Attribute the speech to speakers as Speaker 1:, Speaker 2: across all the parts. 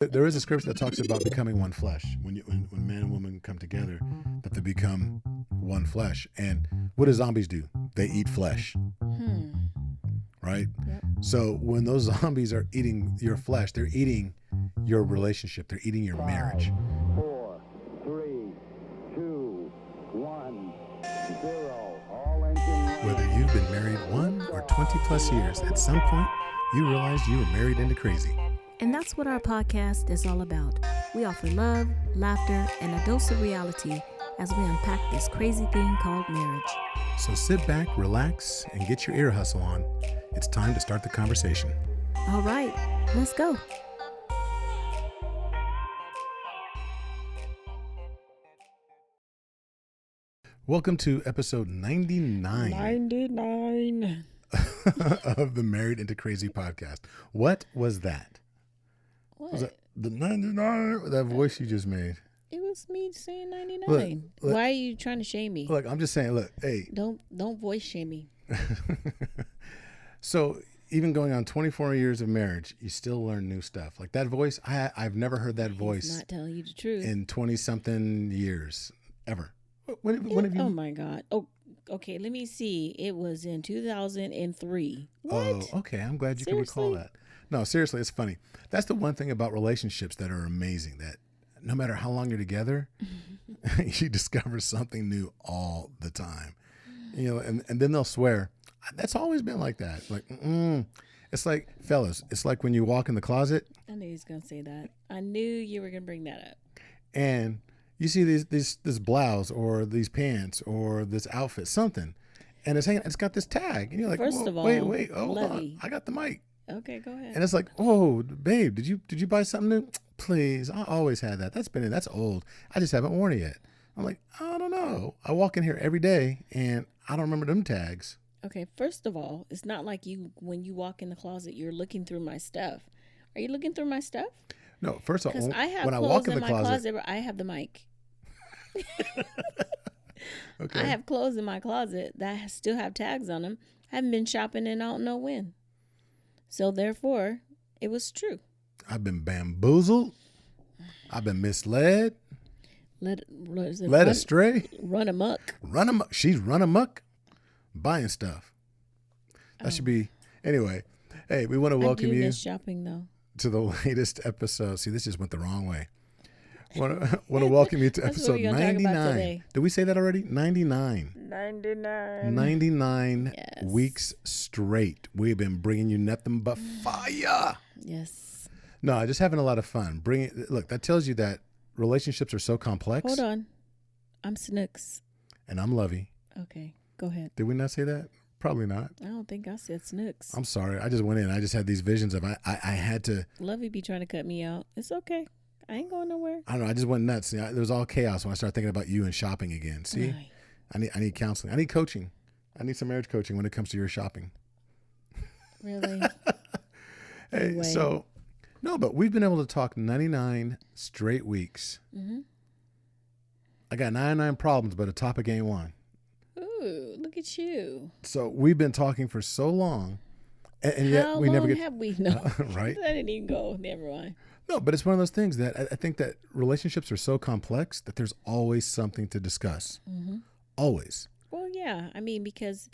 Speaker 1: There is a scripture that talks about becoming one flesh. When man and woman come together, that they become one flesh. And what do zombies do? They eat flesh, right?
Speaker 2: Yep.
Speaker 1: So when those zombies are eating your flesh, they're eating your relationship. They're eating your marriage.
Speaker 3: 4, 3, 2, 1, 0. All engine.
Speaker 1: Whether you've been married 1 or 20 plus years, at some point, you realized you were married into crazy.
Speaker 2: And that's what our podcast is all about. We offer love, laughter, and a dose of reality as we unpack this crazy thing called marriage.
Speaker 1: So sit back, relax, and get your ear hustle on. It's time to start the conversation.
Speaker 2: All right, let's go.
Speaker 1: Welcome to episode 99
Speaker 4: 99.
Speaker 1: of the Married into Crazy podcast. What was that?
Speaker 2: What?
Speaker 1: Was that the 99? That voice you just made.
Speaker 2: It was me saying 99.
Speaker 1: Look.
Speaker 2: Why are you trying to shame me?
Speaker 1: Look, I'm just saying, look, hey.
Speaker 2: Don't voice shame me.
Speaker 1: So even going on 24 years of marriage, you still learn new stuff. Like that voice, I've never heard that
Speaker 2: He's
Speaker 1: voice
Speaker 2: not telling you the truth.
Speaker 1: in 20-something years, ever. When have you?
Speaker 2: Oh my God. Oh, okay. Let me see. It was in 2003. What?
Speaker 1: Oh, okay. I'm glad you can recall
Speaker 2: Seriously?
Speaker 1: that. No, seriously, it's funny. That's the one thing about relationships that are amazing, that no matter how long you're together, you discover something new all the time. You know, and then they'll swear, that's always been like that. Like, it's like, fellas, it's like when you walk in the closet
Speaker 2: I knew he was going to say that. I knew you were going to bring that up.
Speaker 1: and you see this blouse or these pants or this outfit, something, and it's got this tag, and you're like,
Speaker 2: First
Speaker 1: whoa,
Speaker 2: of all,
Speaker 1: wait, hold on,
Speaker 2: Levy.
Speaker 1: I got the mic.
Speaker 2: Okay, go ahead.
Speaker 1: And it's like, oh, babe, did you buy something new? Please, I always had that. That's old. I just haven't worn it yet. I'm like, I don't know. I walk in here every day and I don't remember them tags.
Speaker 2: Okay, first of all, it's not like when you walk in the closet, you're looking through my stuff. Are you looking through my stuff?
Speaker 1: No, first of all,
Speaker 2: Because I have
Speaker 1: when I
Speaker 2: clothes
Speaker 1: walk in
Speaker 2: in
Speaker 1: the
Speaker 2: my
Speaker 1: closet,
Speaker 2: but I have the mic.
Speaker 1: okay,
Speaker 2: I have clothes in my closet that still have tags on them. I haven't been shopping and I don't know when. So therefore, it was true.
Speaker 1: I've been bamboozled. I've been misled,
Speaker 2: Led
Speaker 1: astray,
Speaker 2: run amok.
Speaker 1: run amok. She's run amok, buying stuff. That should be, anyway. Hey, we want to
Speaker 2: I
Speaker 1: welcome
Speaker 2: do
Speaker 1: you
Speaker 2: miss shopping though.
Speaker 1: to the latest episode. See, this just went the wrong way. Want to welcome you to
Speaker 2: That's what
Speaker 1: episode
Speaker 2: we're gonna talk about
Speaker 1: 99.
Speaker 2: today.
Speaker 1: Did we say that already? 99.
Speaker 4: 99.
Speaker 1: 99
Speaker 2: Yes.
Speaker 1: weeks straight. We've been bringing you nothing but fire.
Speaker 2: Yes.
Speaker 1: No, just having a lot of fun. Look, that tells you that relationships are so complex.
Speaker 2: Hold on. I'm Snooks.
Speaker 1: And I'm Lovey.
Speaker 2: Okay, go ahead.
Speaker 1: Did we not say that? Probably not.
Speaker 2: I don't think I said Snooks.
Speaker 1: I'm sorry. I just went in. I just had these visions of I had to.
Speaker 2: Lovey be trying to cut me out. It's okay. I ain't going nowhere.
Speaker 1: I don't know. I just went nuts. See, there was all chaos when I started thinking about you and shopping again. See,
Speaker 2: Ay.
Speaker 1: I need counseling. I need coaching. I need some marriage coaching when it comes to your shopping.
Speaker 2: Really?
Speaker 1: Hey,
Speaker 2: Way.
Speaker 1: so no, but we've been able to talk 99 straight weeks.
Speaker 2: Mm-hmm.
Speaker 1: I got 99 problems, but a topic ain't one.
Speaker 2: Ooh, look at you.
Speaker 1: So we've been talking for so long, and yet
Speaker 2: How
Speaker 1: we
Speaker 2: long
Speaker 1: never get
Speaker 2: have we known?
Speaker 1: right.
Speaker 2: I didn't even go. Never mind.
Speaker 1: No, but it's one of those things that I think that relationships are so complex that there's always something to discuss.
Speaker 2: Mm-hmm.
Speaker 1: Always.
Speaker 2: Well, yeah. I mean, because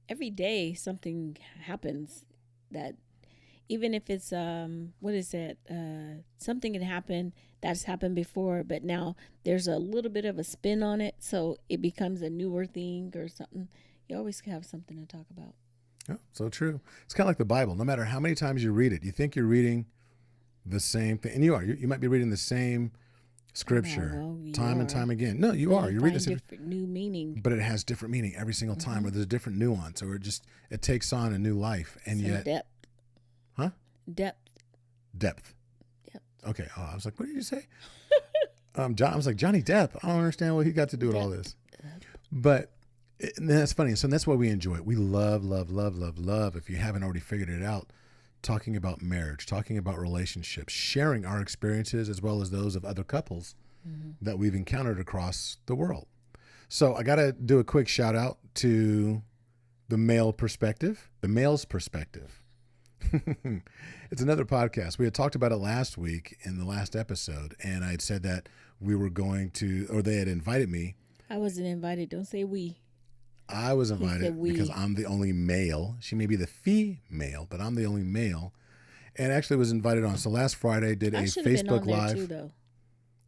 Speaker 2: every day something happens that, even if it's what is it? Something had happened that's happened before, but now there's a little bit of a spin on it, so it becomes a newer thing or something. You always have something to talk about.
Speaker 1: Yeah, so true. It's kind of like the Bible. No matter how many times you read it, you think you're reading the same thing, and you are. You might be reading the same scripture
Speaker 2: well, you
Speaker 1: time and
Speaker 2: are.
Speaker 1: time again. No, you are. You're reading
Speaker 2: find
Speaker 1: the same,
Speaker 2: different new meaning.
Speaker 1: but it has different meaning every single time, or there's a different nuance, or it takes on a new life, and
Speaker 2: Some
Speaker 1: yet
Speaker 2: depth.
Speaker 1: Huh?
Speaker 2: Depth.
Speaker 1: depth.
Speaker 2: Yep.
Speaker 1: Okay. Oh, I was like, what did you say? John. I was like, Johnny Depp. I don't understand what he got to do with all this. But and that's funny. So that's why we enjoy it. We love. If you haven't already figured it out, talking about marriage, talking about relationships, sharing our experiences as well as those of other couples that we've encountered across the world. So I got to do a quick shout out to the male's perspective. It's another podcast. We had talked about it last week in the last episode, and I had said that we were going to, or they had invited me.
Speaker 2: I wasn't invited. Don't say we.
Speaker 1: I was
Speaker 2: said
Speaker 1: invited
Speaker 2: we.
Speaker 1: because I'm the only male. She may be the female, but I'm the only male. And actually was invited on. So last Friday did a
Speaker 2: I should have been
Speaker 1: Facebook
Speaker 2: on there
Speaker 1: Live.
Speaker 2: too, though.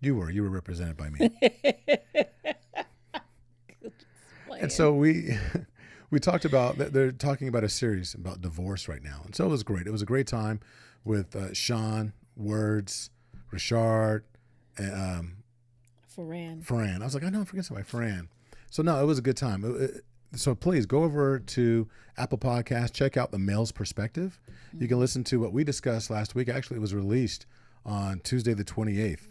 Speaker 1: You were represented by me. And so we talked about that. They're talking about a series about divorce right now. And so it was great. It was a great time with Sean, Words, Richard, and Ferran. I was like, I know, I forget somebody, Ferran. So no, it was a good time. So please go over to Apple Podcasts, check out The Male's Perspective. You can listen to what we discussed last week. Actually, it was released on Tuesday the 28th.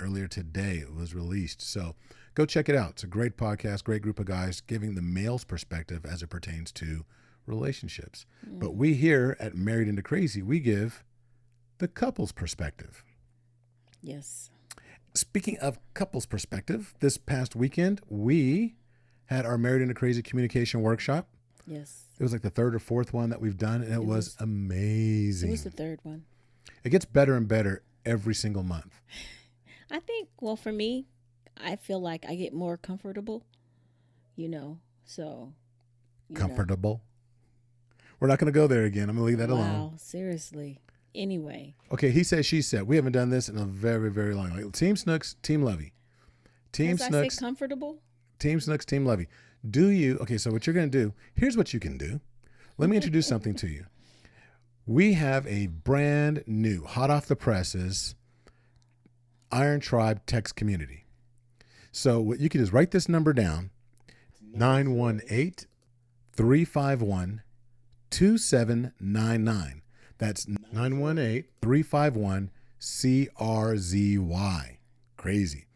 Speaker 1: Earlier today, it was released. So go check it out. It's a great podcast, great group of guys giving the male's perspective as it pertains to relationships. But we here at Married into Crazy, we give the couple's perspective.
Speaker 2: Yes.
Speaker 1: Speaking of couple's perspective, this past weekend, we had our Married into Crazy communication workshop.
Speaker 2: Yes.
Speaker 1: It was like the third or fourth one that we've done, and it was amazing.
Speaker 2: It was the third one.
Speaker 1: It gets better and better every single month.
Speaker 2: I think, well, for me, I feel like I get more comfortable, so.
Speaker 1: Comfortable? We're not going to go there again. I'm going to leave that alone.
Speaker 2: Wow, seriously. Anyway.
Speaker 1: Okay, he said, she said. We haven't done this in a very, very long time. Team Snooks, Team Lovey. Team
Speaker 2: As
Speaker 1: Snooks.
Speaker 2: I say comfortable?
Speaker 1: Team Snooks, Team Lovey. Okay, so what you're going to do, here's what you can do. Let me introduce something to you. We have a brand new, hot off the presses, Iron Tribe text community. So what you can do is write this number down, 918-351-2799. That's 918-351-CRZY. Crazy.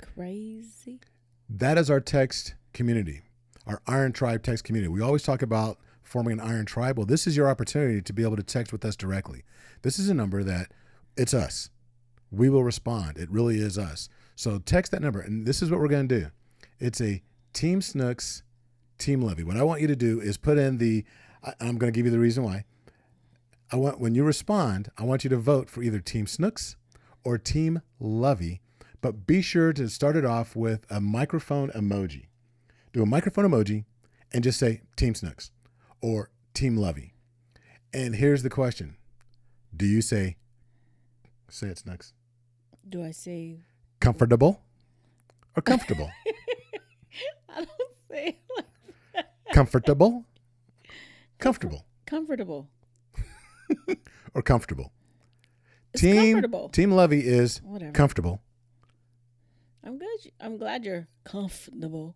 Speaker 1: That is our text community, our Iron Tribe text community. We always talk about forming an Iron Tribe. Well, this is your opportunity to be able to text with us directly. This is a number that it's us. We will respond. It really is us. So text that number. And this is what we're going to do. It's a Team Snooks, Team Lovey. What I want you to do is put in I'm going to give you the reason why. When you respond, I want you to vote for either Team Snooks or Team Lovey, but be sure to start it off with a microphone emoji. Do a microphone emoji and just say Team Snooks or Team Lovey. And here's the question. Do you say it, Snooks?
Speaker 2: Do I say
Speaker 1: comfortable or comfortable?
Speaker 2: I don't say it like that.
Speaker 1: Comfortable? Comfortable.
Speaker 2: Comfortable.
Speaker 1: Or comfortable.
Speaker 2: It's comfortable.
Speaker 1: Team Lovey is
Speaker 2: Whatever.
Speaker 1: Comfortable.
Speaker 2: I'm good. I'm glad you're comfortable.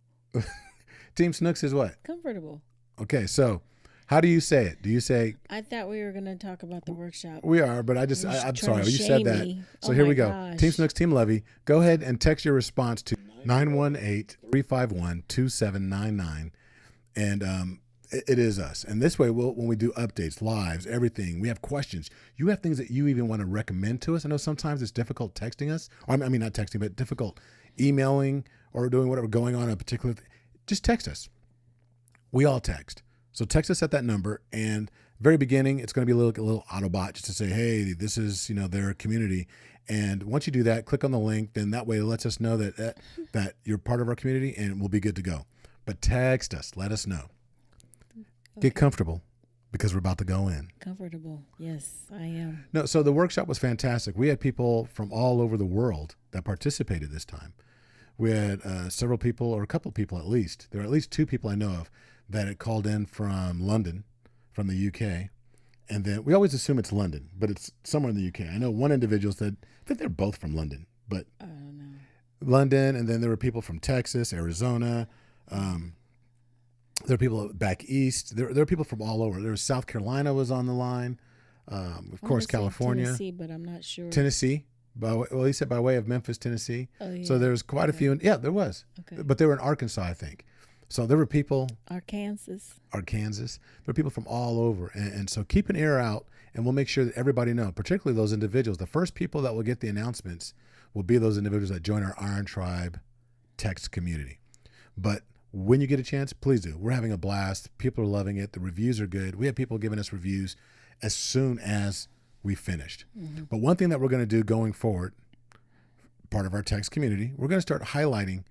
Speaker 1: Team Snooks is what?
Speaker 2: Comfortable.
Speaker 1: Okay, so how do you say it? Do you say?
Speaker 2: I thought we were going to talk about the workshop.
Speaker 1: We are, but I'm
Speaker 2: You're
Speaker 1: sorry.
Speaker 2: trying to
Speaker 1: You said
Speaker 2: shame
Speaker 1: that.
Speaker 2: me.
Speaker 1: So
Speaker 2: Oh
Speaker 1: here
Speaker 2: my
Speaker 1: we go.
Speaker 2: gosh.
Speaker 1: Team Snooks, Team Lovey. Go ahead and text your response to 918-351-2799. And it is us. And this way, when we do updates, lives, everything, we have questions. You have things that you even want to recommend to us. I know sometimes it's difficult texting us. Or, I mean, not texting, but difficult emailing or doing whatever, going on a particular thing. Just text us. We all text. So text us at that number. And very beginning, it's going to be a little Autobot just to say, hey, this is, their community. And once you do that, click on the link. Then that way it lets us know that you're part of our community and we'll be good to go. But text us. Let us know. Get comfortable because we're about to go in.
Speaker 2: Comfortable. Yes, I am.
Speaker 1: No, so the workshop was fantastic. We had people from all over the world that participated this time. We had several people, or a couple of people at least. There are at least two people I know of that had called in from London, from the UK. And then we always assume it's London, but it's somewhere in the UK. I know one individual said, I think they're both from London, but
Speaker 2: I don't know.
Speaker 1: London. And then there were people from Texas, Arizona. There are people back east. There are people from all over. There was South Carolina was on the line. Of course, California.
Speaker 2: Tennessee, but I'm not sure.
Speaker 1: Tennessee. He said by way of Memphis, Tennessee.
Speaker 2: Oh, yeah.
Speaker 1: So there's quite a few. Yeah, there was.
Speaker 2: Okay.
Speaker 1: But they were in Arkansas, I think. So there were people.
Speaker 2: Arkansas.
Speaker 1: There were people from all over. And so keep an ear out, and we'll make sure that everybody know, particularly those individuals. The first people that will get the announcements will be those individuals that join our Iron Tribe text community. But when you get a chance, please do. We're having a blast. People are loving it. The reviews are good. We have people giving us reviews as soon as we finished. But one thing that we're going to do going forward, part of our text community, we're going to start highlighting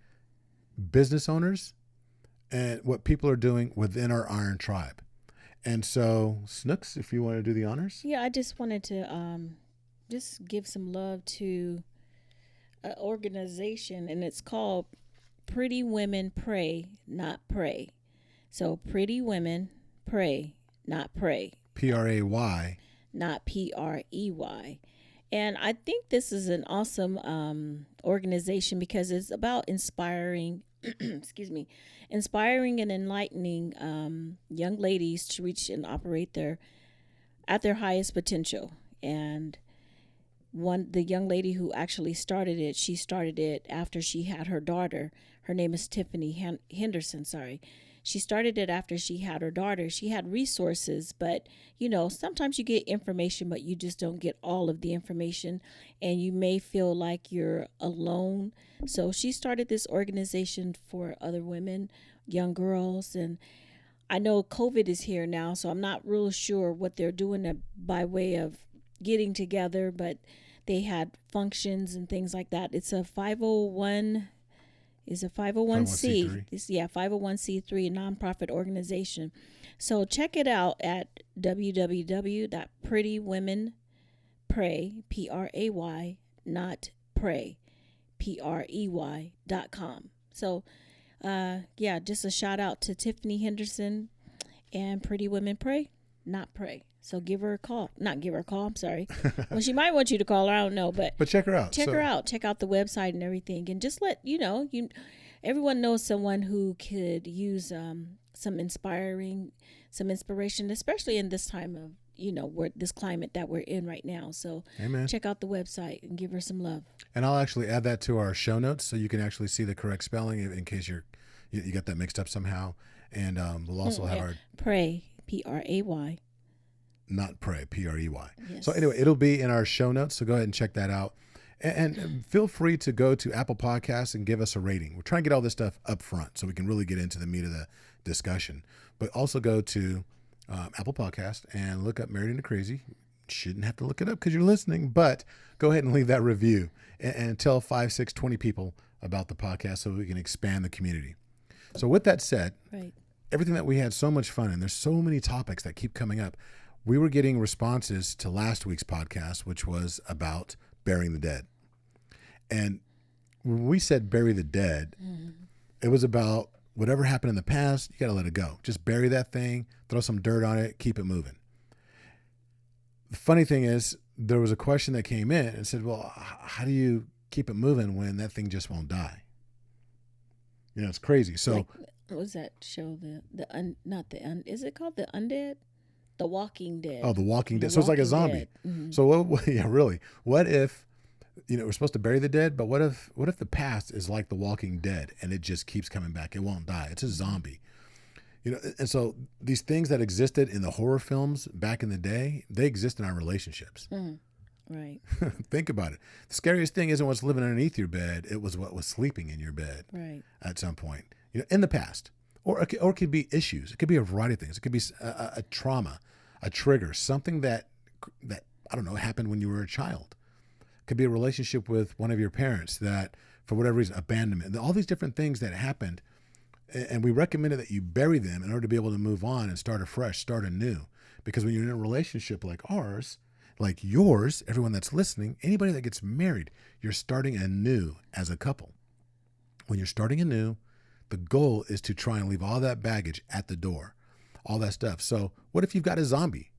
Speaker 1: business owners and what people are doing within our Iron Tribe. And so, Snooks, if you want to do the honors.
Speaker 2: Yeah, I just wanted to just give some love to an organization, and it's called Pretty Women Pray, Not Pray. So Pretty Women Pray, Not Pray.
Speaker 1: Pray,
Speaker 2: not Prey. And I think this is an awesome organization because it's about inspiring, inspiring and enlightening young ladies to reach and operate at their highest potential. And the young lady who actually started it, she started it after she had her daughter. Her name is Tiffany Henderson. She started it after she had her daughter. She had resources, but sometimes you get information, but you just don't get all of the information, and you may feel like you're alone. So she started this organization for other women, young girls, and I know COVID is here now, so I'm not real sure what they're doing by way of getting together, but they had functions and things like that. It's a 501. Is a 501c. 501c3 nonprofit organization. So check it out at www.prettywomenpray, Pray, not pray, Prey.com. So just a shout out to Tiffany Henderson and Pretty Women Pray, Not Pray. So give her a call. Not give her a call, I'm sorry. Well, she might want you to call her, I don't know. But
Speaker 1: check her out.
Speaker 2: Check her out. Check out the website and everything. And just let everyone knows someone who could use some inspiration, especially in this time of, this climate that we're in right now. So
Speaker 1: Amen.
Speaker 2: Check out the website and give her some love.
Speaker 1: And I'll actually add that to our show notes so you can actually see the correct spelling in case you got that mixed up somehow. And we'll also have our
Speaker 2: Pray, Pray.
Speaker 1: Not Prey, Prey.
Speaker 2: Yes.
Speaker 1: So anyway, it'll be in our show notes. So go ahead and check that out. And feel free to go to Apple Podcasts and give us a rating. We're trying to get all this stuff up front so we can really get into the meat of the discussion. But also go to Apple Podcast and look up Married into Crazy. Shouldn't have to look it up because you're listening, but go ahead and leave that review and tell 5, 6, 20 people about the podcast so we can expand the community. So with that said,
Speaker 2: right.
Speaker 1: Everything that we had so much fun and there's so many topics that keep coming up. We were getting responses to last week's podcast, which was about burying the dead. And when we said bury the dead, it was about whatever happened in the past, you got to let it go. Just bury that thing, throw some dirt on it, keep it moving. The funny thing is, there was a question that came in and said, well, how do you keep it moving when that thing just won't die? It's crazy. So
Speaker 2: what was that show? Is it called The Undead? The Walking Dead.
Speaker 1: Oh, The Walking Dead. So it's like a zombie.
Speaker 2: Mm-hmm.
Speaker 1: So really, what if, we're supposed to bury the dead, but what if the past is like The Walking Dead and it just keeps coming back? It won't die. It's a zombie. And so these things that existed in the horror films back in the day, they exist in our relationships.
Speaker 2: Mm-hmm. Right.
Speaker 1: Think about it. The scariest thing isn't what's living underneath your bed. It was what was sleeping in your bed.
Speaker 2: Right.
Speaker 1: At some point, in the past. Or it could be issues. It could be a variety of things. It could be a trauma, a trigger, something that I don't know, happened when you were a child. It could be a relationship with one of your parents that, for whatever reason, abandonment. All these different things that happened, and we recommended that you bury them in order to be able to move on and start afresh, start anew. Because when you're in a relationship like ours, like yours, everyone that's listening, anybody that gets married, you're starting anew as a couple. When you're starting anew, the goal is to try and leave all that baggage at the door, all that stuff. So what if you've got a zombie?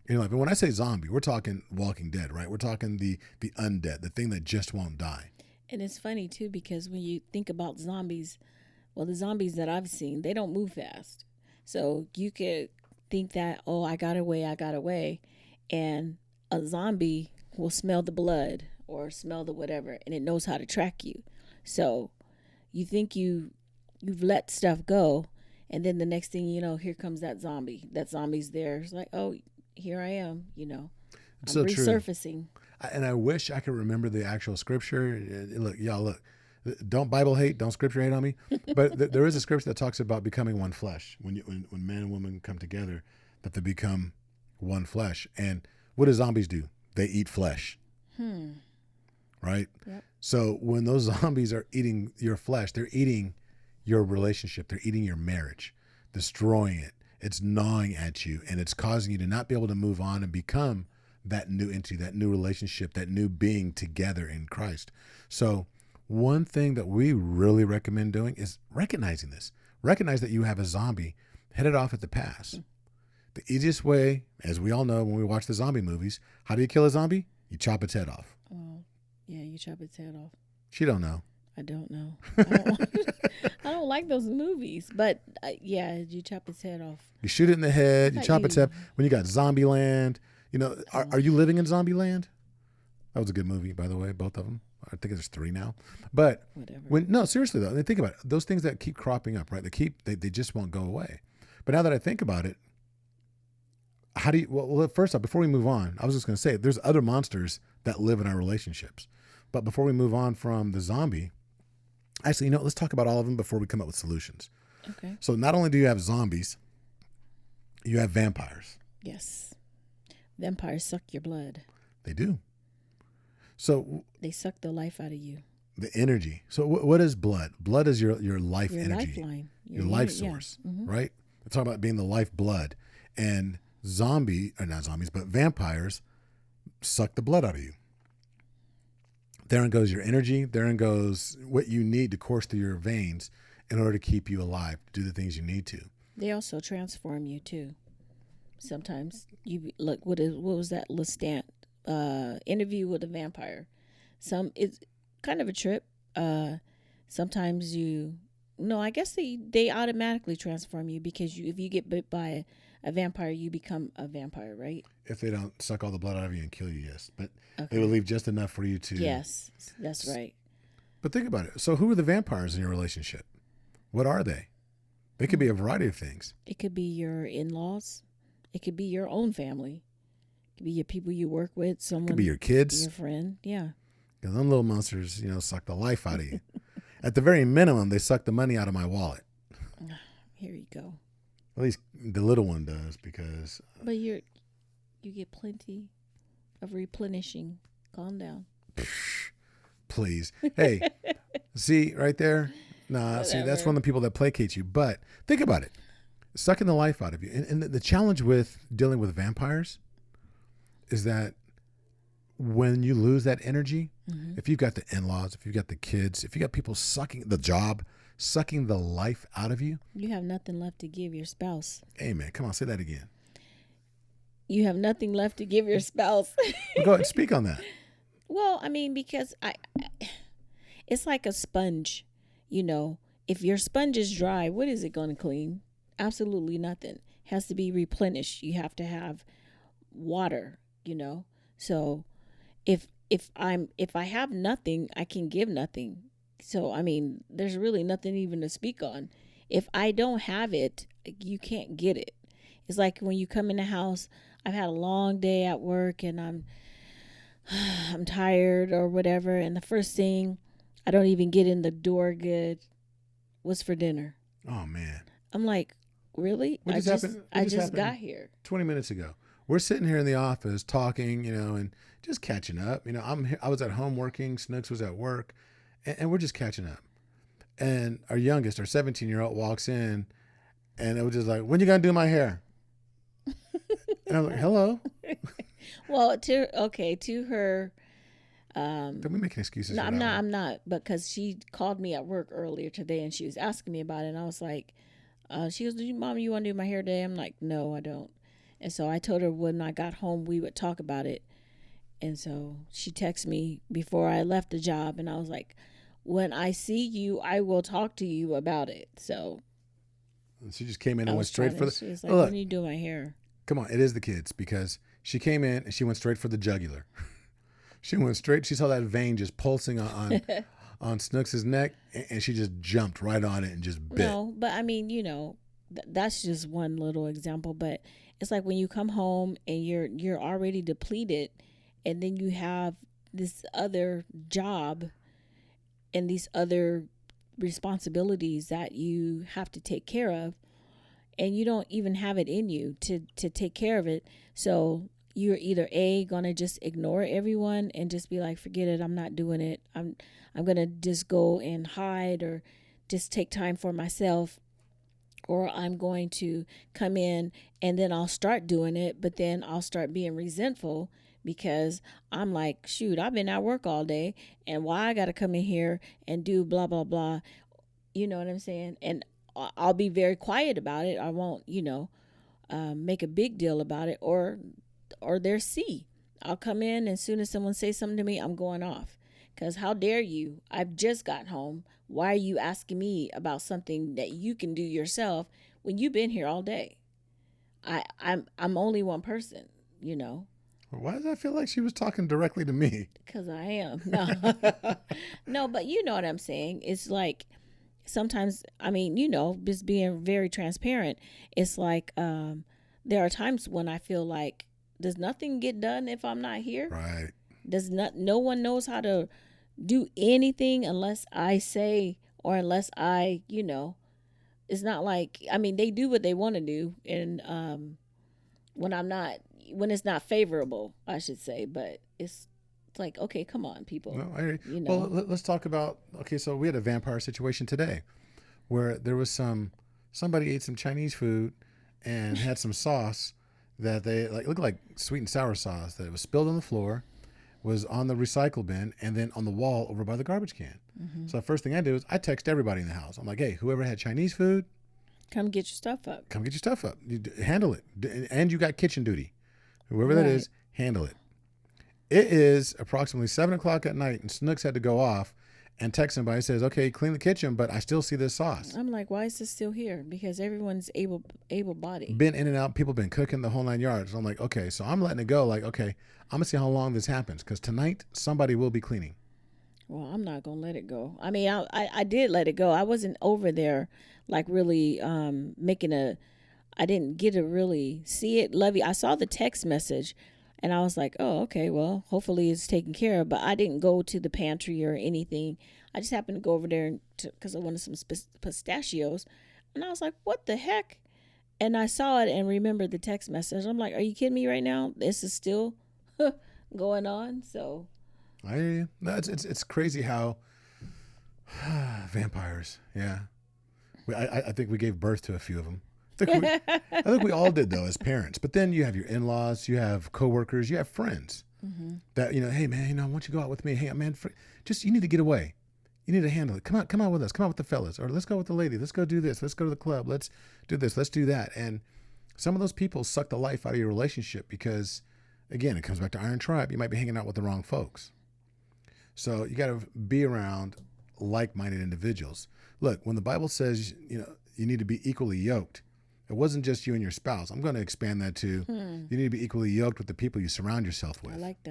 Speaker 1: And when I say zombie, we're talking Walking Dead, right? We're talking the undead, the thing that just won't die.
Speaker 2: And it's funny too, because when you think about zombies, well, the zombies that I've seen, they don't move fast. So you could think that, I got away. And a zombie will smell the blood or smell the whatever, and it knows how to track you. So you think you've let stuff go, and then the next thing you know, here comes that zombie. That zombie's there. It's like, here I am, I'm
Speaker 1: so
Speaker 2: resurfacing.
Speaker 1: True. And I wish I could remember the actual scripture. Look, don't Bible hate, don't scripture hate on me. But there is a scripture that talks about becoming one flesh. When man and woman come together, that they become one flesh. And what do zombies do? They eat flesh. Right?
Speaker 2: Yep.
Speaker 1: So when those zombies are eating your flesh, they're eating your relationship. They're eating your marriage, destroying it. It's gnawing at you, and it's causing you to not be able to move on and become that new entity, that new relationship, that new being together in Christ. So one thing that we really recommend doing is recognizing this. Recognize that you have a zombie headed off at the pass. The easiest way, as we all know when we watch the zombie movies, how do you kill a zombie? You chop its head off.
Speaker 2: Oh, yeah, you chop its head off.
Speaker 1: She don't know.
Speaker 2: I don't know. I don't like those movies, but yeah, you chop its head off.
Speaker 1: You shoot it in the head. You
Speaker 2: Not
Speaker 1: chop its
Speaker 2: you.
Speaker 1: head. When you got Zombieland, you know, are you living in Zombieland? That was a good movie, by the way, both of them. I think there's 3 now. But
Speaker 2: Whatever.
Speaker 1: no, seriously though, think about it. Those things that keep cropping up, right? They just won't go away. But now that I think about it, how do you? Well, first off, before we move on, I was just going to say there's other monsters that live in our relationships. But before we move on from the zombie, actually, let's talk about all of them before we come up with solutions.
Speaker 2: Okay.
Speaker 1: So not only do you have zombies, you have vampires.
Speaker 2: Yes. Vampires suck your blood.
Speaker 1: They do. So
Speaker 2: They suck the life out of you.
Speaker 1: the energy. So what is blood? Blood is your life
Speaker 2: Your
Speaker 1: energy,
Speaker 2: lifeline.
Speaker 1: your life
Speaker 2: yeah.
Speaker 1: source,
Speaker 2: Mhm.
Speaker 1: right? It's talking about being the life blood. And not zombies, but vampires suck the blood out of you. Therein goes your energy. Therein goes what you need to course through your veins in order to keep you alive, to do the things you need to.
Speaker 2: They also transform you too. Sometimes you look. What was that Lestat interview with a vampire? It's kind of a trip. Sometimes I guess they automatically transform you because if you get bit by a vampire, you become a vampire, right?
Speaker 1: If they don't suck all the blood out of you and kill you, yes. But
Speaker 2: Okay.
Speaker 1: they will leave just enough for you to.
Speaker 2: Yes, that's right.
Speaker 1: But think about it. So who are the vampires in your relationship? What are they? They could be a variety of things.
Speaker 2: It could be your in-laws. It could be your own family. It could be your people you work with. Someone.
Speaker 1: It could be your kids.
Speaker 2: Your friend. Yeah.
Speaker 1: Because them little monsters, suck the life out of you. At the very minimum, they suck the money out of my wallet.
Speaker 2: Here you go.
Speaker 1: At least the little one does, because
Speaker 2: But you get plenty of replenishing. Calm down.
Speaker 1: please. Hey, see right there? Nah, see, that's
Speaker 2: Whatever.
Speaker 1: one of the people that placates you. But think about it. Sucking the life out of you. And the challenge with dealing with vampires is that when you lose that energy, if you've got the in-laws, if you've got the kids, if you got people sucking the job, sucking the life out of you,
Speaker 2: You have nothing left to give your spouse.
Speaker 1: hey man, come on, say that again.
Speaker 2: You have nothing left to give your spouse.
Speaker 1: Well, go ahead, speak on that.
Speaker 2: Well, I mean, because it's like a sponge. If your sponge is dry, what is it going to clean? Absolutely nothing. It has to be replenished. You have to have water. So if I have nothing, I can give nothing. So I mean, there's really nothing even to speak on. If I don't have it, you can't get it. It's like when you come in the house. I've had a long day at work and I'm tired or whatever, and the first thing, I don't even get in the door good. What's for dinner?
Speaker 1: Oh man.
Speaker 2: I'm like, really?
Speaker 1: What just happened? What
Speaker 2: I
Speaker 1: just
Speaker 2: just
Speaker 1: happened?
Speaker 2: got here.
Speaker 1: 20 minutes ago. We're sitting here in the office talking, and just catching up. I was at home working, Snooks was at work, and we're just catching up. And our youngest, our 17-year-old, walks in, and it was just like, when you gonna do my hair? And I'm like, hello.
Speaker 2: Well, to her.
Speaker 1: Don't be making excuses.
Speaker 2: No,
Speaker 1: for
Speaker 2: I'm
Speaker 1: that
Speaker 2: not.
Speaker 1: one.
Speaker 2: I'm not. Because she called me at work earlier today, and she was asking me about it, and I was like, she goes, "Mom, you want to do my hair today?" I'm like, "No, I don't." And so I told her when I got home we would talk about it. And so she texted me before I left the job, and I was like, "When I see you, I will talk to you about it." So
Speaker 1: And she just came in
Speaker 2: I
Speaker 1: and went
Speaker 2: was
Speaker 1: straight
Speaker 2: trying
Speaker 1: for
Speaker 2: to-
Speaker 1: the.
Speaker 2: She was like,
Speaker 1: Look,
Speaker 2: "When you do my hair?"
Speaker 1: come on, it is the kids, because she came in and she went straight for the jugular. She went straight. She saw that vein just pulsing on Snooks' neck, and she just jumped right on it and just bit.
Speaker 2: No, but I mean, that's just one little example. But it's like when you come home and you're already depleted, and then you have this other job and these other responsibilities that you have to take care of, and you don't even have it in you to take care of it. So you're either gonna just ignore everyone and just be like, forget it, I'm not doing it. I'm gonna just go and hide or just take time for myself, or I'm going to come in and then I'll start doing it, but then I'll start being resentful because I'm like, shoot, I've been at work all day, and why I got to come in here and do blah, blah, blah. You know what I'm saying? And I'll be very quiet about it. I won't, make a big deal about it, or their C. I'll come in, and as soon as someone says something to me, I'm going off. Because how dare you? I've just got home. Why are you asking me about something that you can do yourself when you've been here all day? I'm only one person,
Speaker 1: Why does I feel like she was talking directly to me?
Speaker 2: because I am. No, no, but you know what I'm saying. It's like sometimes, I mean, just being very transparent. It's like there are times when I feel like, does nothing get done if I'm not here?
Speaker 1: Right.
Speaker 2: No one knows how to do anything unless I say, or unless I, it's not like, I mean, they do what they want to do. And when it's not favorable, I should say, but it's like, okay, come on, people.
Speaker 1: No, Well, let's talk about, okay, so we had a vampire situation today where there was somebody ate some Chinese food and had some sauce that they looked like sweet and sour sauce that was spilled on the floor, was on the recycle bin, and then on the wall over by the garbage can. Mm-hmm. So the first thing I did was I text everybody in the house. I'm like, hey, whoever had Chinese food,
Speaker 2: come get your stuff up.
Speaker 1: Come get your stuff up. Handle it. And you got kitchen duty. Whoever that is, handle it. It is approximately 7 o'clock at night, and Snooks had to go off and text somebody. Says, okay, clean the kitchen, but I still see this sauce.
Speaker 2: I'm like, why is this still here? Because everyone's able-bodied.
Speaker 1: Been in and out. People been cooking the whole 9 yards. So I'm like, okay, so I'm letting it go. Like, okay, I'm going to see how long this happens, because tonight somebody will be cleaning.
Speaker 2: Well, I'm not going to let it go. I mean, I did let it go. I wasn't over there like really I didn't get to really see it. Lovey, I saw the text message, and I was like, oh, okay, well, hopefully it's taken care of. But I didn't go to the pantry or anything. I just happened to go over there because I wanted some pistachios. And I was like, what the heck? And I saw it and remembered the text message. I'm like, are you kidding me right now? This is still going on? So
Speaker 1: I hear you. No, it's crazy how vampires, yeah. I think we gave birth to a few of them. I think we all did, though, as parents. But then you have your in-laws, you have coworkers, you have friends that, hey, man, why don't you go out with me? Hey, man, you need to get away. You need to handle it. Come out with us. Come out with the fellas. Or let's go with the lady. Let's go do this. Let's go to the club. Let's do this. Let's do that. And some of those people suck the life out of your relationship because, again, it comes back to Iron Tribe. You might be hanging out with the wrong folks. So you got to be around like-minded individuals. Look, when the Bible says, you need to be equally yoked, it wasn't just you and your spouse. I'm going to expand that to you need to be equally yoked with the people you surround yourself with.
Speaker 2: I like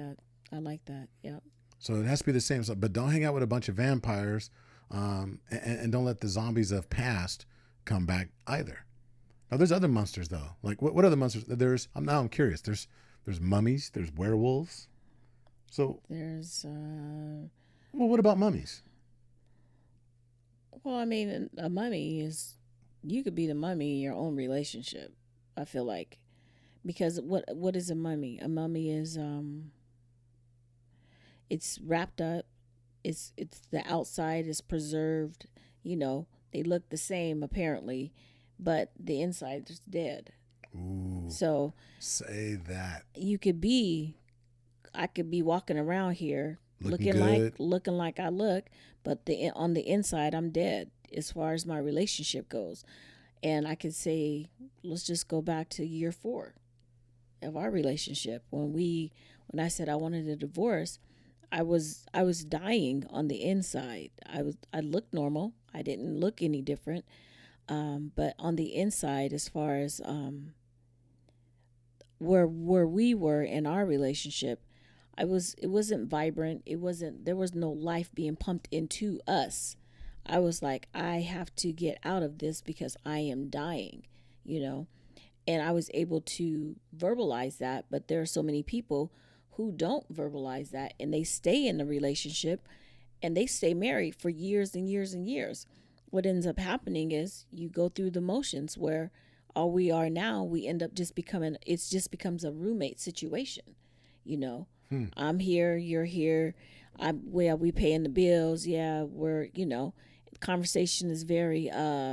Speaker 2: that. Yep.
Speaker 1: So it has to be the same. But don't hang out with a bunch of vampires and don't let the zombies of past come back either. Now, there's other monsters, though. Like, what other monsters? I'm curious. There's mummies. There's werewolves. So
Speaker 2: there's...
Speaker 1: Well, what about mummies?
Speaker 2: Well, I mean, a mummy is... You could be the mummy in your own relationship, I feel like. Because what is a mummy? A mummy is... it's wrapped up. It's the outside is preserved. They look the same, apparently. But the inside is dead.
Speaker 1: Ooh.
Speaker 2: So...
Speaker 1: Say that.
Speaker 2: I could be walking around here looking like I look, but on the inside I'm dead as far as my relationship goes. And I could say, let's just go back to year 4 of our relationship. When I said I wanted a divorce, I was dying on the inside. I looked normal. I didn't look any different. But on the inside, as far as where we were in our relationship, it wasn't vibrant. There was no life being pumped into us. I was like, I have to get out of this because I am dying, and I was able to verbalize that. But there are so many people who don't verbalize that, and they stay in the relationship and they stay married for years and years and years. What ends up happening is you go through the motions where, all we are now, we end up just becoming, it's just becomes a roommate situation, you know. I'm here, you're here. We paying the bills. Yeah, we're, conversation is very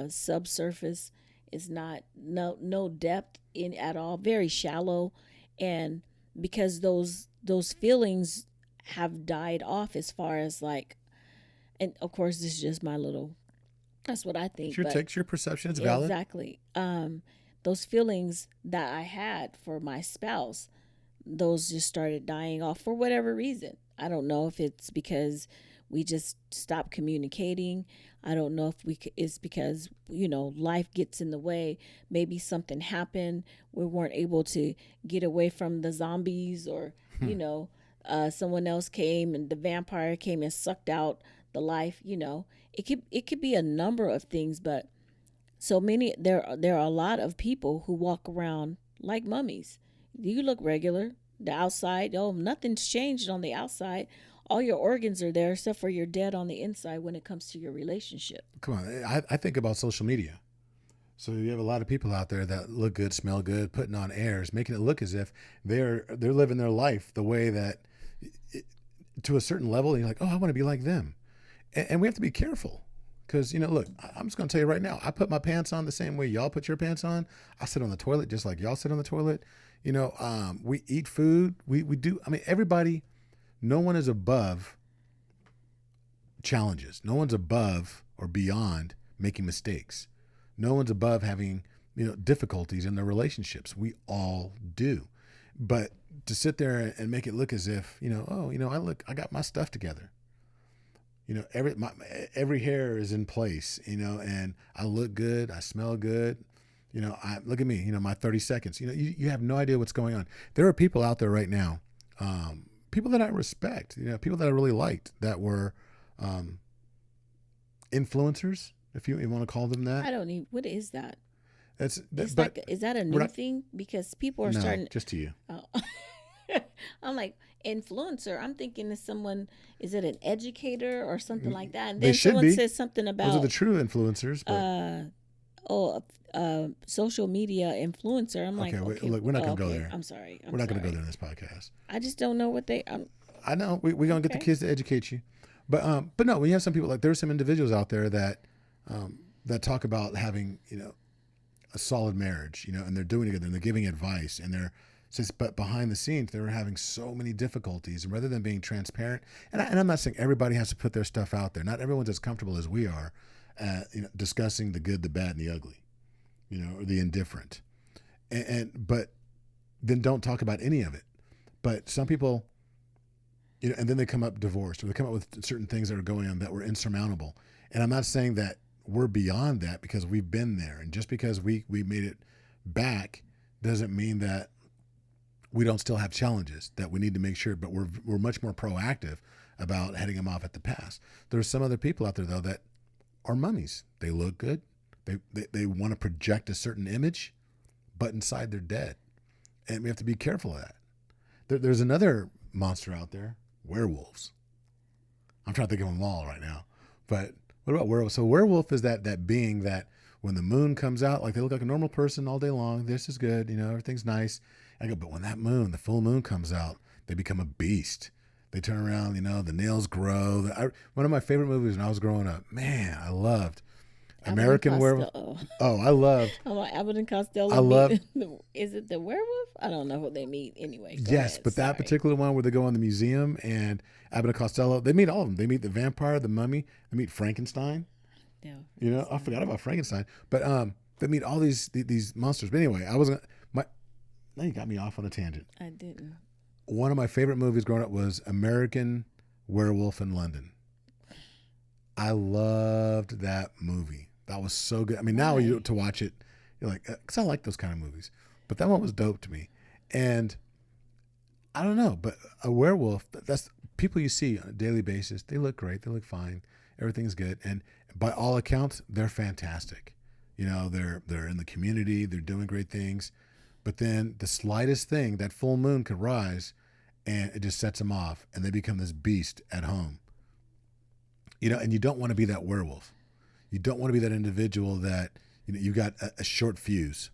Speaker 2: subsurface. It's not no depth in at all, very shallow. And because those feelings have died off as far as like, and of course this is just my little, that's what I think.
Speaker 1: It's your
Speaker 2: but
Speaker 1: take, your perception. It's valid.
Speaker 2: exactly. Those feelings that I had for my spouse, those just started dying off for whatever reason. I don't know if it's because we just stopped communicating. I don't know if it's because, life gets in the way. Maybe something happened. We weren't able to get away from the zombies, or, someone else came and the vampire came and sucked out the life. It could be a number of things, but there are a lot of people who walk around like mummies. You look regular. The outside, nothing's changed on the outside. All your organs are there except for you're dead on the inside when it comes to your relationship.
Speaker 1: Come on. I think about social media. So you have a lot of people out there that look good, smell good, putting on airs, making it look as if they're living their life the way that, to a certain level, and you're like, oh, I want to be like them. And we have to be careful. Because, look, I'm just going to tell you right now, I put my pants on the same way y'all put your pants on. I sit on the toilet just like y'all sit on the toilet. We eat food. We do. I mean, everybody, no one is above challenges. No one's above or beyond making mistakes. No one's above having, difficulties in their relationships. We all do. But to sit there and make it look as if, I got my stuff together. Every hair is in place, and I look good. I smell good. Look at me, my 30 seconds, you have no idea what's going on. There are people out there right now, people that I respect, people that I really liked that were, influencers, if you want to call them that.
Speaker 2: I don't even, what is that?
Speaker 1: Is
Speaker 2: that a new thing? Because people are starting.
Speaker 1: Just to you.
Speaker 2: Oh. I'm like, influencer. I'm thinking is it an educator or something like that? And then someone says something about
Speaker 1: those are the true influencers.
Speaker 2: Social media influencer. I'm like, okay,
Speaker 1: look, we're not going to go there.
Speaker 2: I'm sorry.
Speaker 1: We're not going to go there in this podcast.
Speaker 2: I just don't know what they.
Speaker 1: I know we're going to get the kids to educate you, but no, when you have some people, like there's some individuals out there that talk about having a solid marriage, and they're doing it together and they're giving advice and but behind the scenes, they were having so many difficulties, and rather than being transparent, and I'm not saying everybody has to put their stuff out there. Not everyone's as comfortable as we are, discussing the good, the bad, and the ugly, or the indifferent, but then don't talk about any of it. But some people, and then they come up divorced, or they come up with certain things that are going on that were insurmountable. And I'm not saying that we're beyond that, because we've been there, and just because we made it back doesn't mean that we don't still have challenges that we need to make sure, but we're much more proactive about heading them off at the pass. There's some other people out there though that are mummies. They look good. They want to project a certain image, but inside they're dead. And we have to be careful of that. There's another monster out there, werewolves. I'm trying to think of them all right now. But what about werewolves? So werewolf is that being that when the moon comes out, like they look like a normal person all day long. This is good. Everything's nice. I go, but when that moon, the full moon comes out, they become a beast. They turn around, the nails grow. One of my favorite movies when I was growing up, man, I loved American Werewolf. Oh, I loved.
Speaker 2: I'm like, Abbott and Costello.
Speaker 1: I love.
Speaker 2: Is it the werewolf? I don't know who they meet anyway.
Speaker 1: Yes, but that particular one where they go in the museum and Abbott and Costello, they meet all of them. They meet the vampire, the mummy. They meet Frankenstein.
Speaker 2: Yeah.
Speaker 1: I forgot about Frankenstein, but they meet all these monsters. But anyway, I wasn't. Now you got me off on a tangent.
Speaker 2: I didn't.
Speaker 1: One of my favorite movies growing up was American Werewolf in London. I loved that movie. That was so good. I mean, now to watch it, you're like, because I like those kind of movies. But that one was dope to me. And I don't know, but a werewolf, that's people you see on a daily basis. They look great. They look fine. Everything's good. And by all accounts, they're fantastic. They're in the community. They're doing great things. But then the slightest thing, that full moon could rise, and it just sets them off, and they become this beast at home. And you don't want to be that werewolf. You don't want to be that individual that you got a short fuse.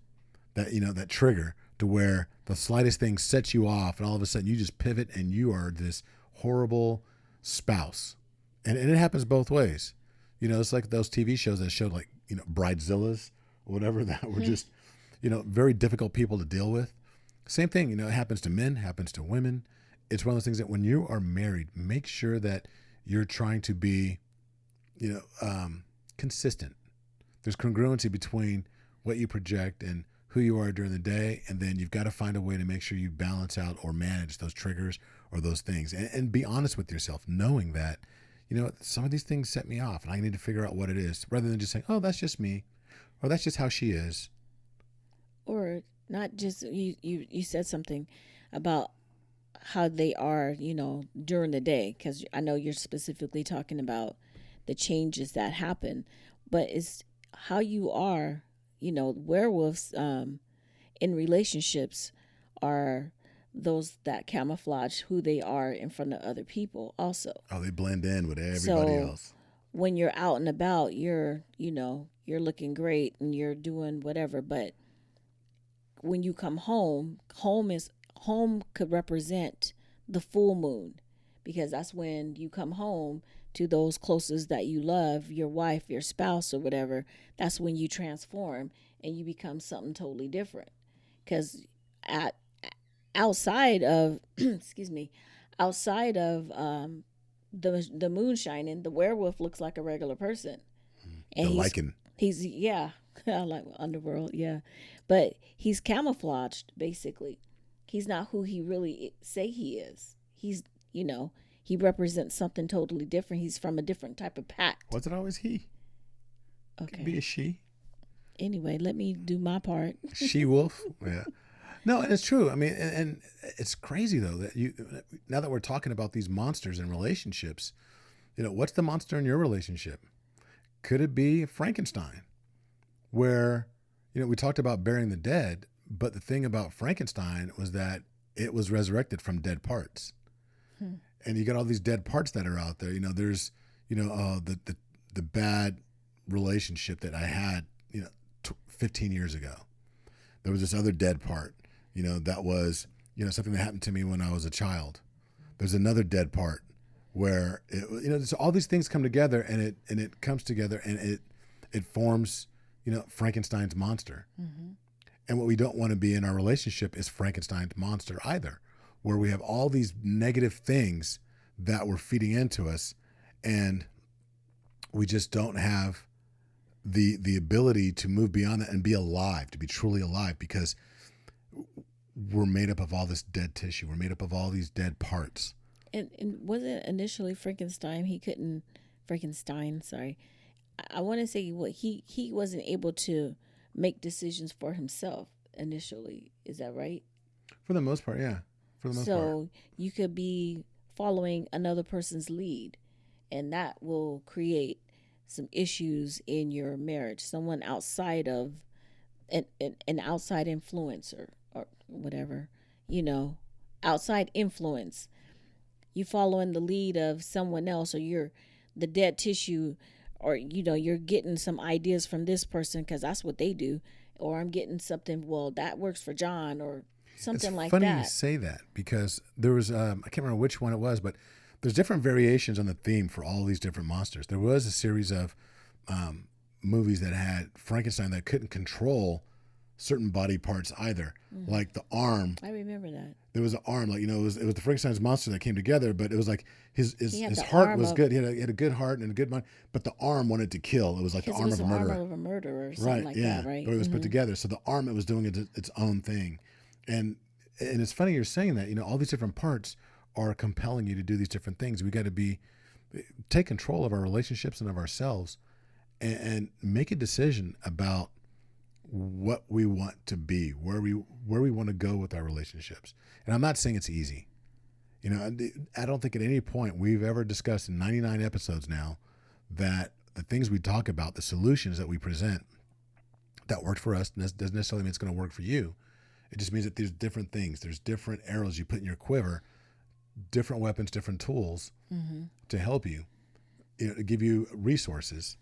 Speaker 1: that trigger to where the slightest thing sets you off, and all of a sudden you just pivot and you are this horrible spouse. And it happens both ways. It's like those TV shows that showed like, bridezillas or whatever that were just, very difficult people to deal with. Same thing, it happens to men, happens to women. It's one of those things that when you are married, make sure that you're trying to be, consistent. There's congruency between what you project and who you are during the day. And then you've got to find a way to make sure you balance out or manage those triggers or those things, and be honest with yourself, knowing that, some of these things set me off and I need to figure out what it is, rather than just saying, oh, that's just me, or that's just how she is.
Speaker 2: Or not just, you said something about how they are, during the day, because I know you're specifically talking about the changes that happen, but it's how you are, werewolves in relationships are those that camouflage who they are in front of other people also.
Speaker 1: Oh, they blend in with everybody else.
Speaker 2: When you're out and about, you're you're looking great and you're doing whatever, but when you come home could represent the full moon, because that's when you come home to those closest that you love, your wife, your spouse, or whatever. That's when you transform and you become something totally different. Because outside of outside of the moon shining, the werewolf looks like a regular person. And
Speaker 1: the lichen.
Speaker 2: He's I like underworld, yeah. But he's camouflaged, basically. He's not who he really say he is. He's, he represents something totally different. He's from a different type of pack.
Speaker 1: Was it always he?
Speaker 2: Okay.
Speaker 1: Could be a she.
Speaker 2: Anyway, let me do my part.
Speaker 1: She wolf. Yeah. No, and it's true. I mean, and it's crazy though that now that we're talking about these monsters in relationships, what's the monster in your relationship? Could it be Frankenstein? Where, we talked about burying the dead, but the thing about Frankenstein was that it was resurrected from dead parts. And you got all these dead parts that are out there. There's, the bad relationship that I had, 15 years ago. There was this other dead part, that was, something that happened to me when I was a child. There's another dead part where, so all these things come together and it comes together and it forms, Frankenstein's monster. Mm-hmm. And what we don't want to be in our relationship is Frankenstein's monster either, where we have all these negative things that we're feeding into us, and we just don't have the ability to move beyond that and be alive, to be truly alive, because we're made up of all this dead tissue. We're made up of all these dead parts.
Speaker 2: And wasn't initially Frankenstein, sorry. I want to say he wasn't able to make decisions for himself initially. Is that right?
Speaker 1: For the most part, yeah. For the most part.
Speaker 2: So you could be following another person's lead, and that will create some issues in your marriage. Someone outside of an outside influencer or whatever, outside influence. You following the lead of someone else, or you're the dead tissue, or you're getting some ideas from this person because that's what they do, or I'm getting something, well, that works for John, or something like that.
Speaker 1: It's funny you say that, because there was I can't remember which one it was, but there's different variations on the theme for all these different monsters. There was a series of movies that had Frankenstein that couldn't control certain body parts either, like the arm.
Speaker 2: I remember that.
Speaker 1: There was an arm, like, it was the Frankenstein's monster that came together, but it was like his heart was good. He had a good heart and a good mind, but the arm wanted to kill. It was like the arm of a murderer.
Speaker 2: Arm of a murderer, or something like that, right?
Speaker 1: But it was put together. So the arm, it was doing its own thing. And it's funny you're saying that, all these different parts are compelling you to do these different things. We got to take control of our relationships and of ourselves, and make a decision about what we want to be, where we want to go with our relationships. And I'm not saying it's easy. I don't think at any point we've ever discussed in 99 episodes now that the things we talk about, the solutions that we present that worked for us, doesn't necessarily mean it's going to work for you. It just means that there's different things. There's different arrows you put in your quiver, different weapons, different tools to help you, to give you resources.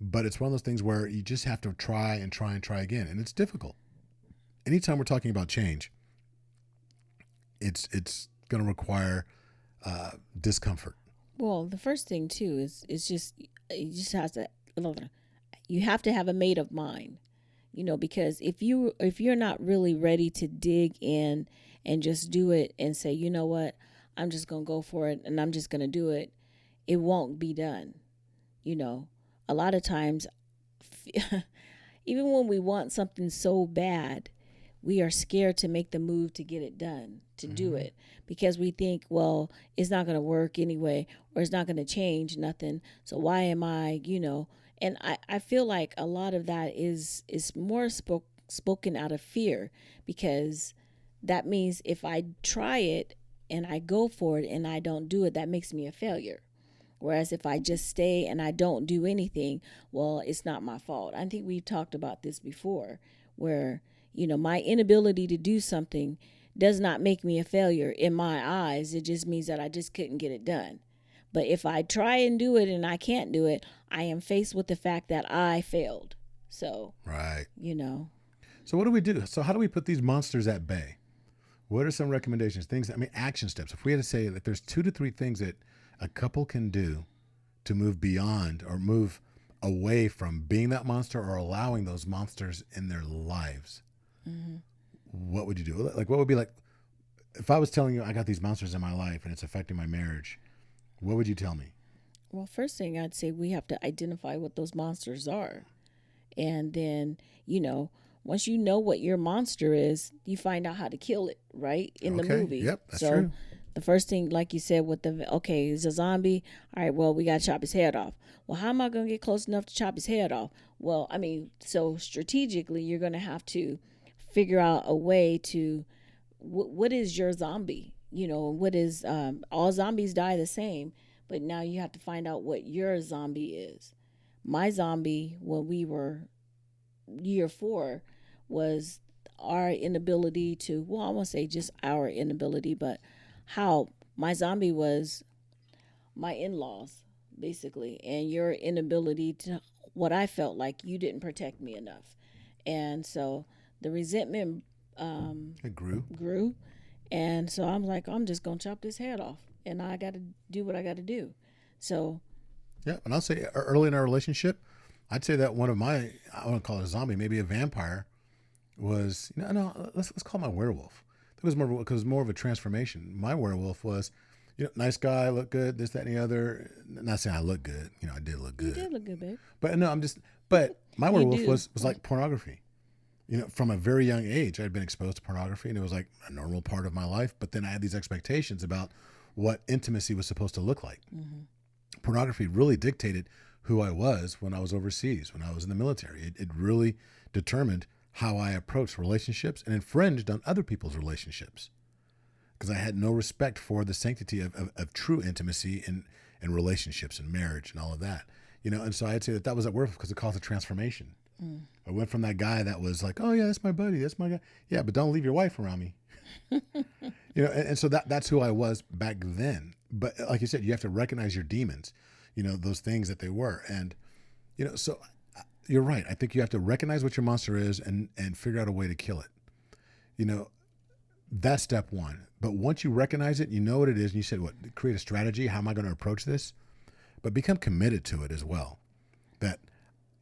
Speaker 1: But it's one of those things where you just have to try and try and try again. And it's difficult. anytime we're talking about change, it's going to require discomfort.
Speaker 2: Well, the first thing too is just you just have to you have to have a made up mind, because if you're not really ready to dig in and just do it and say, you know what, I'm just gonna go for it and I'm just gonna do it, it won't be done. A lot of times, even when we want something so bad, we are scared to make the move to get it done, to do it, because we think, well, it's not going to work anyway, or it's not going to change nothing. So why am I, And I feel like a lot of that is more spoken out of fear, because that means if I try it and I go for it and I don't do it, that makes me a failure. Whereas if I just stay and I don't do anything, well, it's not my fault. I think we've talked about this before, where, my inability to do something does not make me a failure in my eyes. It just means that I just couldn't get it done. But if I try and do it and I can't do it, I am faced with the fact that I failed. So,
Speaker 1: Right. So what do we do? So how do we put these monsters at bay? What are some recommendations? Action steps. If we had to say that there's 2 to 3 things that a couple can do to move beyond or move away from being that monster or allowing those monsters in their lives, what would you do? Like, what would be like, if I was telling you I got these monsters in my life and it's affecting my marriage, what would you tell me?
Speaker 2: Well, first thing I'd say, we have to identify what those monsters are. And then, once you know what your monster is, you find out how to kill it, right? In the movie.
Speaker 1: Yep, that's true.
Speaker 2: The first thing, like you said, it's a zombie. All right, well, we got to chop his head off. Well, how am I going to get close enough to chop his head off? Well, so strategically, you're going to have to figure out a way to, what is your zombie? What is, all zombies die the same, but now you have to find out what your zombie is. My zombie, when we were year 4, was our inability to, well, I won't say just our inability, but how my zombie was my in-laws, basically, and your inability to, what I felt like you didn't protect me enough. And so the resentment
Speaker 1: It grew.
Speaker 2: And so I'm like, I'm just going to chop this head off, and I got to do what I got to do. So.
Speaker 1: Yeah, and I'll say early in our relationship, I'd say that one of my, I want to call it a zombie, maybe a vampire, was, let's call my werewolf. It was more of a transformation. My werewolf was, nice guy, look good, this, that, and the other. Not saying I look good. I did look good.
Speaker 2: You did look good, babe.
Speaker 1: But no, but my werewolf was like pornography. From a very young age, I had been exposed to pornography, and it was like a normal part of my life. But then I had these expectations about what intimacy was supposed to look like. Mm-hmm. Pornography really dictated who I was when I was overseas, when I was in the military. It really determined how I approached relationships and infringed on other people's relationships, because I had no respect for the sanctity of true intimacy and relationships and marriage and all of that. And so I'd say that was at work because it caused a transformation. I went from that guy that was like, oh yeah, that's my buddy, that's my guy. Yeah, but don't leave your wife around me. And so that's who I was back then. But like you said, you have to recognize your demons, those things that they were. And, so you're right. I think you have to recognize what your monster is and figure out a way to kill it. That's step one. But once you recognize it, you know what it is, and you said, create a strategy. How am I going to approach this? But become committed to it as well. That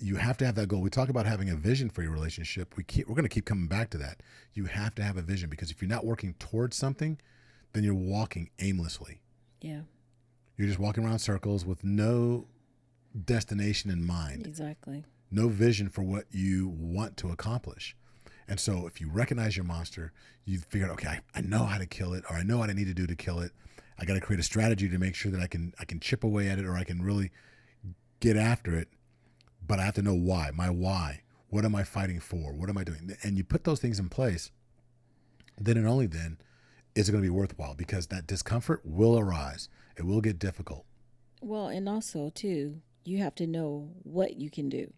Speaker 1: you have to have that goal. We talk about having a vision for your relationship. We're going to keep coming back to that. You have to have a vision, because if you're not working towards something, then you're walking aimlessly.
Speaker 2: Yeah.
Speaker 1: You're just walking around circles with no destination in mind.
Speaker 2: Exactly.
Speaker 1: No vision for what you want to accomplish. And so if you recognize your monster, you figure out, okay, I know how to kill it, or I know what I need to do to kill it. I got to create a strategy to make sure that I can chip away at it, or I can really get after it. But I have to know why. My why. What am I fighting for? What am I doing? And you put those things in place, then and only then is it going to be worthwhile, because that discomfort will arise. It will get difficult.
Speaker 2: Well, and also, too, you have to know what you can do.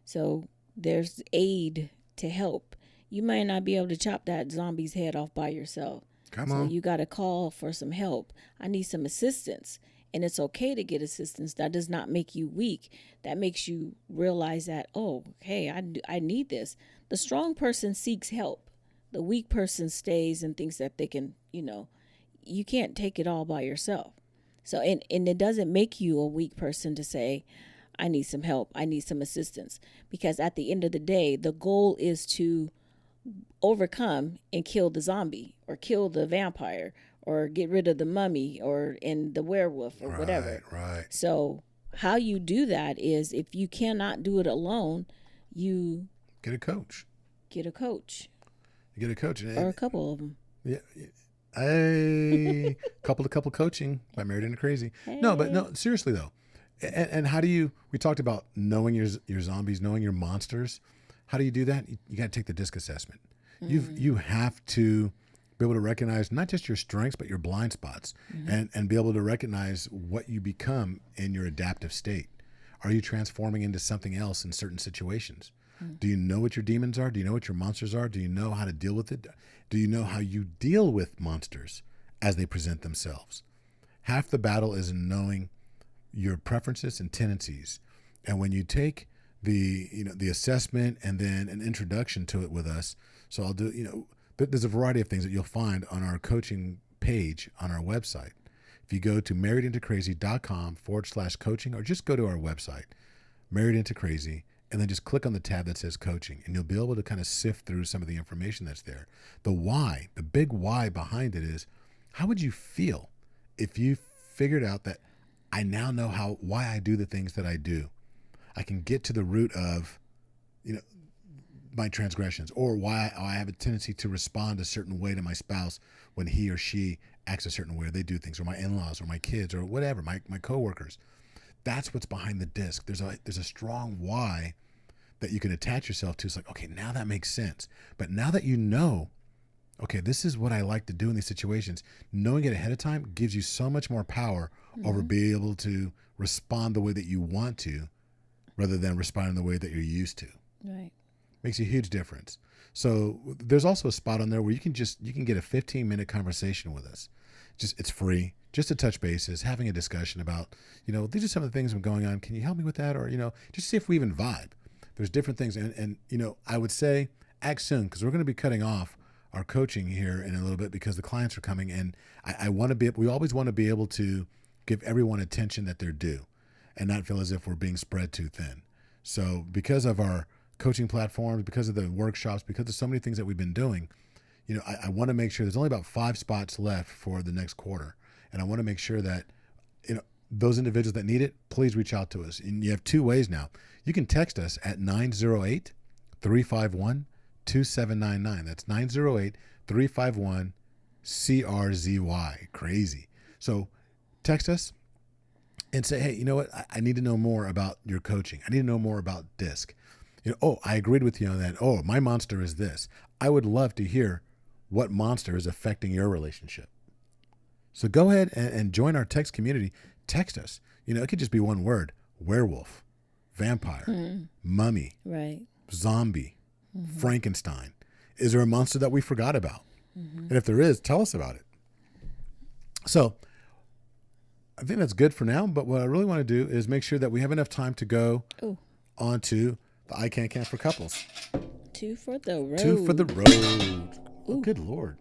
Speaker 2: So there's aid to help. You might not be able to chop that zombie's head off by yourself.
Speaker 1: Come
Speaker 2: so
Speaker 1: on.
Speaker 2: you got to call for some help. I need some assistance. And it's okay to get assistance. That does not make you weak. That makes you realize that, oh, hey, I need this. The strong person seeks help. The weak person stays and thinks that they can, you can't take it all by yourself. So, and it doesn't make you a weak person to say, I need some help, I need some assistance. Because at the end of the day, the goal is to overcome and kill the zombie or kill the vampire or get rid of the mummy or and the werewolf or whatever.
Speaker 1: Right.
Speaker 2: So how you do that is if you cannot do it alone, you
Speaker 1: Get a coach.
Speaker 2: get a coach
Speaker 1: You get a coach.
Speaker 2: or a couple of them.
Speaker 1: Yeah. Hey, couple to couple coaching by Married into Crazy. No, but no, seriously though. And how do you, we talked about knowing your zombies, knowing your monsters. How do you do that? You got to take the DISC assessment. You have to be able to recognize not just your strengths, but your blind spots and be able to recognize what you become in your adaptive state. Are you transforming into something else in certain situations? Do you know what your demons are? Do you know what your monsters are? Do you know how to deal with it? Do you know how you deal with monsters as they present themselves? Half the battle is in knowing your preferences and tendencies. And when you take the assessment and then an introduction to it with us, so I'll do, there's a variety of things that you'll find on our coaching page on our website. If you go to marriedintocrazy.com/coaching, or just go to our website, Married Into Crazy, and then just click on the tab that says coaching, and you'll be able to kind of sift through some of the information that's there. The why, the big why behind it is, how would you feel if you figured out that I now know why I do the things that I do? I can get to the root of, my transgressions, or why I have a tendency to respond a certain way to my spouse when he or she acts a certain way, or they do things, or my in-laws, or my kids, or whatever, my coworkers. That's what's behind the DISC. There's a strong why that you can attach yourself to. It's like, okay, now that makes sense. But now that you know, okay, this is what I like to do in these situations, knowing it ahead of time gives you so much more power over being able to respond the way that you want to, rather than responding the way that you're used to.
Speaker 2: Right.
Speaker 1: Makes a huge difference. So there's also a spot on there where you can get a 15-minute conversation with us. It's free, just to touch bases, having a discussion about, these are some of the things that are going on. Can you help me with that? Or, just see if we even vibe. There's different things. And I would say act soon, because we're going to be cutting off our coaching here in a little bit because the clients are coming. And we always want to be able to give everyone attention that they're due and not feel as if we're being spread too thin. So because of our coaching platforms, because of the workshops, because of so many things that we've been doing, I want to make sure there's only about 5 spots left for the next quarter. And I want to make sure that, those individuals that need it, please reach out to us. And you have 2 ways now. You can text us at 908-351-2799. That's 908-351-CRZY. Crazy. So text us and say, hey, you know what? I need to know more about your coaching. I need to know more about DISC. I agreed with you on that. Oh, my monster is this. I would love to hear what monster is affecting your relationship. So go ahead and join our text community. Text us. It could just be one word: werewolf, vampire, mummy,
Speaker 2: Right.
Speaker 1: zombie, Frankenstein. Is there a monster that we forgot about? And if there is, tell us about it. So I think that's good for now. But what I really want to do is make sure that we have enough time to go on to the I Can for couples.
Speaker 2: 2 for the road.
Speaker 1: 2 for the road. Oh, good Lord.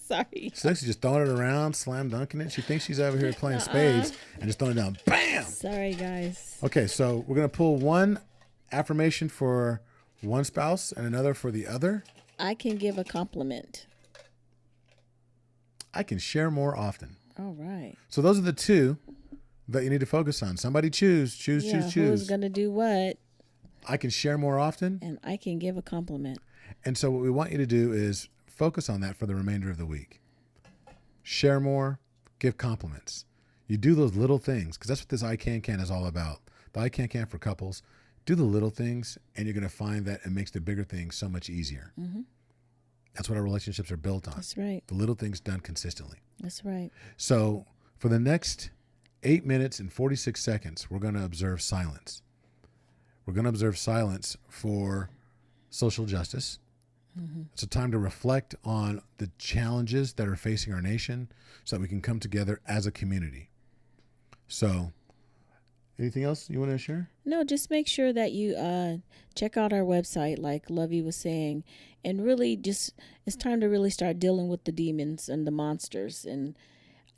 Speaker 2: Sorry.
Speaker 1: Sexy just throwing it around, slam dunking it. She thinks she's over here playing spades and just throwing it down. Bam!
Speaker 2: Sorry, guys.
Speaker 1: Okay, so we're going to pull one affirmation for one spouse and another for the other.
Speaker 2: I can give a compliment.
Speaker 1: I can share more often.
Speaker 2: All right.
Speaker 1: So those are the 2 that you need to focus on. Somebody choose.
Speaker 2: Who's going to do what?
Speaker 1: I can share more often.
Speaker 2: And I can give a compliment.
Speaker 1: And so what we want you to do is focus on that for the remainder of the week. Share more, give compliments. You do those little things, because that's what this I Can is all about. The I Can for couples. Do the little things, and you're going to find that it makes the bigger things so much easier. That's what our relationships are built on.
Speaker 2: That's right.
Speaker 1: The little things done consistently.
Speaker 2: That's right.
Speaker 1: So for the next 8 minutes and 46 seconds, we're going to observe silence. We're going to observe silence for social justice. It's a time to reflect on the challenges that are facing our nation so that we can come together as a community. So, Anything else you want to share?
Speaker 2: No, just make sure that you check out our website, like Lovey was saying, and really just it's time to really start dealing with the demons and the monsters. And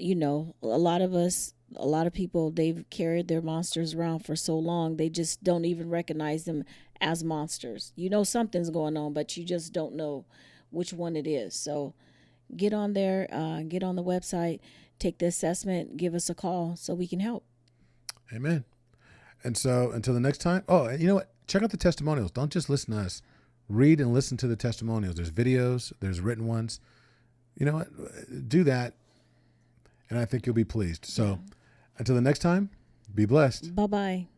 Speaker 2: a lot of us, a lot of people, they've carried their monsters around for so long they just don't even recognize them as monsters. Something's going on, but you just don't know which one it is. So get on there, get on the website, take the assessment, give us a call so we can help.
Speaker 1: Amen. And so until the next time, and you know what? Check out the testimonials. Don't just listen to us. Read and listen to the testimonials. There's videos, there's written ones. You know what? Do that, and I think you'll be pleased. So until the next time, be blessed.
Speaker 2: Bye-bye.